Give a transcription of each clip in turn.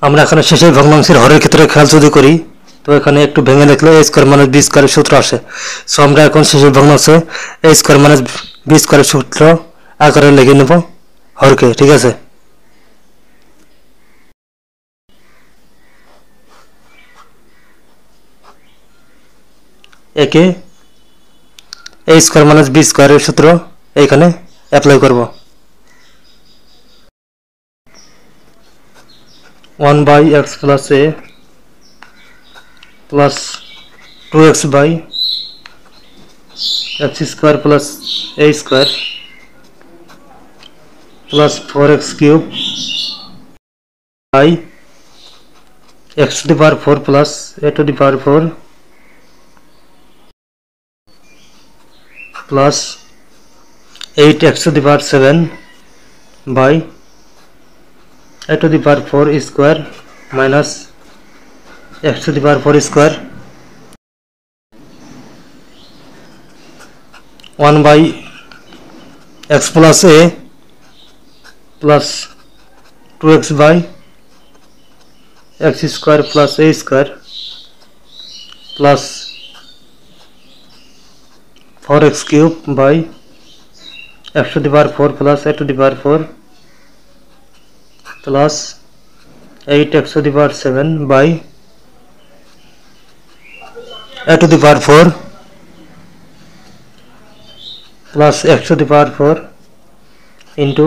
আমরা এখানে শেষে ভগ্নাংশের হরের ক্ষেত্রে খেয়াল যদি করি তো এখানে একটু ভেঙে লিখলে a স্কয়ার মাইনাস b স্কয়ারের সূত্র আসে। সো আমরা এখন শেষের ভগ্নাংশে a স্কয়ার মাইনাস b স্কয়ারের সূত্র আকারে লিখে নেব হরকে, ঠিক আছে। একে a স্কয়ার মাইনাস b স্কয়ারের সূত্র এখানে অ্যাপ্লাই করব। 1/x plus a plus 2x by x square plus a square plus 4x cube by x to the power 4 plus a to the power 4 plus 8x to the power 7 by a to the power 4 square minus x to the power 4 square 1 by x plus a plus 2x by x square plus a square plus 4x cube by x to the power 4 plus a to the power 4 plus 8x to the power 7 by a to the power 4 plus x to the power 4 into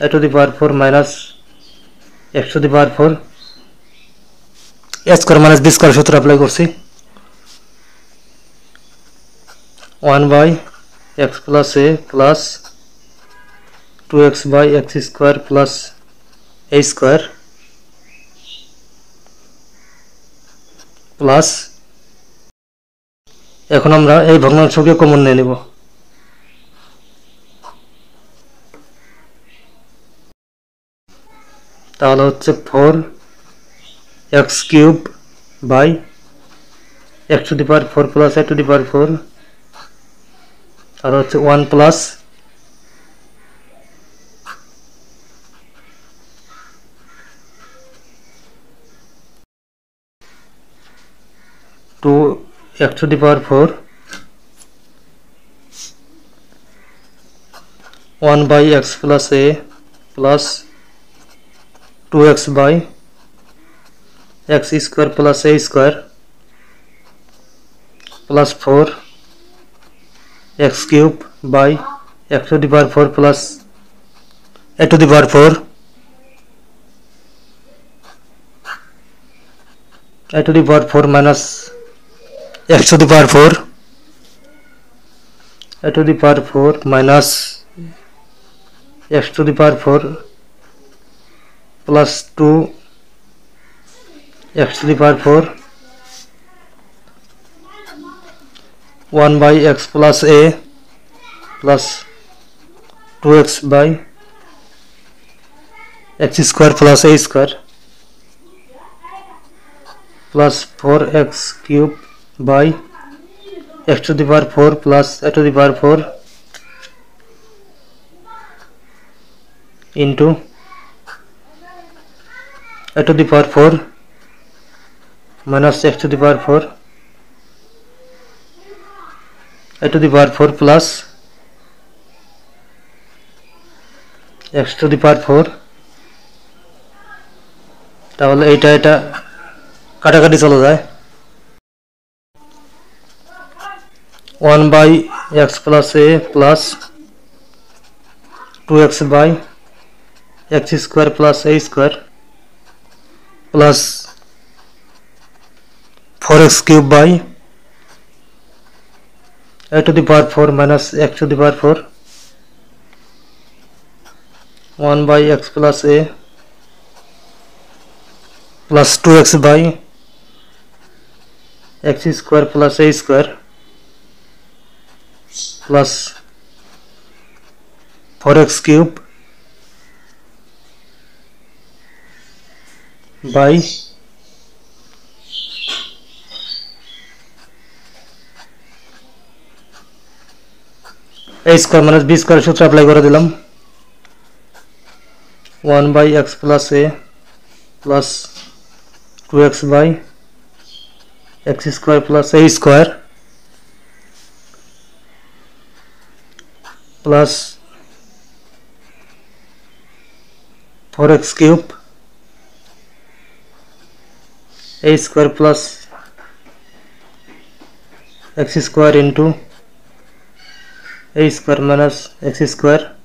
a to the power 4 minus x to the power 4 a square minus b square সূত্র apply করছি। 1 by x plus a plus 2x by x square plus a square plus এখন আমরা এই ভগ্নাংশকে common নিয়ে নেব। তাহলে হচ্ছে 4x cube by x to the power 4 plus a to the power 4 আর হচ্ছে 1 plus 2x to the power 4 1 by x plus a plus 2x by x square plus a square plus 4 x cube by x to the power 4 plus a to the power 4 a to the power 4 minus x to the power 4 a to the power 4 minus x to the power 4 plus 2 x to the power 4 1 by x plus a plus 2x by x square plus a square plus 4x cube by x to the power 4 plus a to the power 4 into a to the power 4 minus x to the power 4 a to the power 4 plus x to the power 4 তাহলে এটা কাটাকাটি চলে যায় 1 by x plus a plus 2x by x square plus a square plus 4x cube by a to the power 4 minus x to the power 4 1 by x plus a plus 2x by x square plus a square plus 4x cube by a square minus b square সূত্র apply করে দিলাম 1 by x plus a plus 2x by x square plus a square plus 4x cube a square plus x square into a square minus x square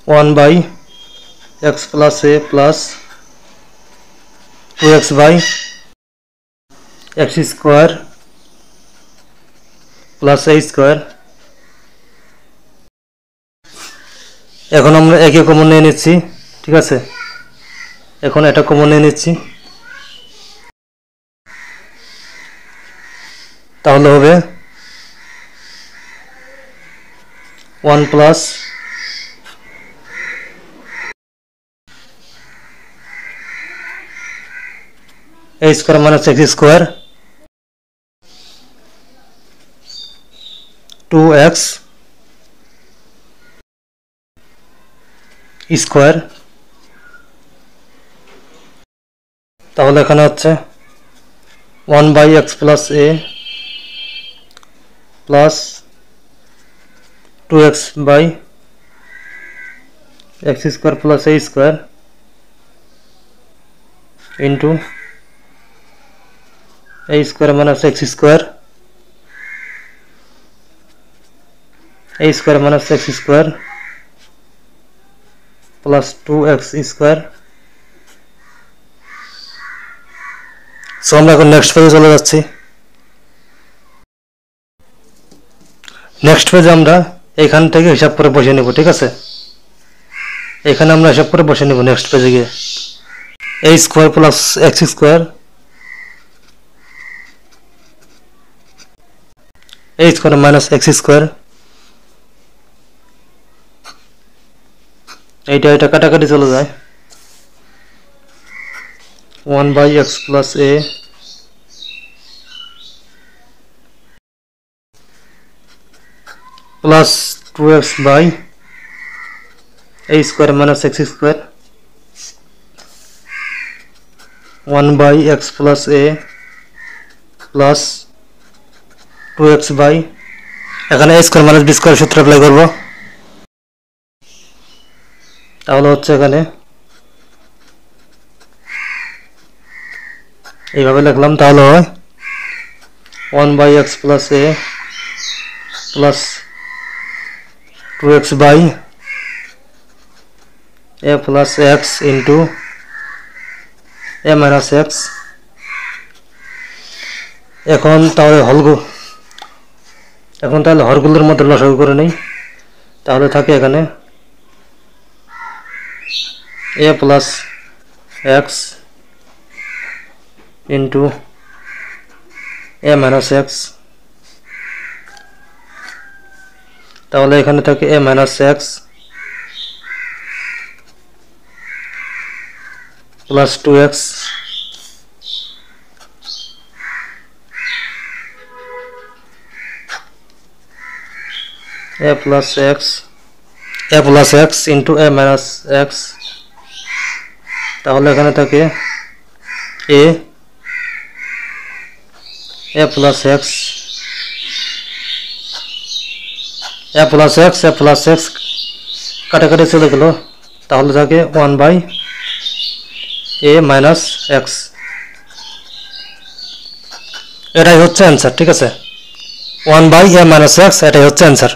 one by x plus a plus 2x by x square plus a square এখন আমরা একে common নিয়ে নিচ্ছি ঠিক আছে এখন এটা common নিয়ে নিচ্ছি তাহলে হবে 1 plus a square minus x square 2x square তাহলে এখানে হচ্ছে 1 by x plus a plus 2x by x square plus a square into a square minus x square minus x square plus 2x square so আমরা এখন next পেজে চলে যাচ্ছি next পেজে আমরা এখান থেকে হিসাব করে বসিয়ে নেব ঠিক আছে এখানে আমরা হিসাব করে বসিয়ে নেব নেক্সট পেজে গিয়ে a square plus x square a square minus x square এটা কাটাকাটি চলে যায় 1 by x plus a plus 2x by a square minus x square 1 by x plus a plus 2x by এখানে a square minus b square সূত্র apply করব তাহলে হচ্ছে এখানে এইভাবে লিখলাম তাহলে হয় 1 by x plus a plus 2x by a plus x into a minus x এখন তাহলে হরগুলোর মধ্যে লসাগু করে নেই তাহলে থাকে এখানে a plus x into a minus x তাহলে এখানে থাকে a minus x plus 2x a plus x into a minus x তাহলে এখানে থাকে a plus x কাটাকাটি চলে গেল তাহলে থাকে 1 by a minus x এটাই হচ্ছে অ্যান্সার ঠিক আছে 1 by a minus x এটাই হচ্ছে অ্যান্সার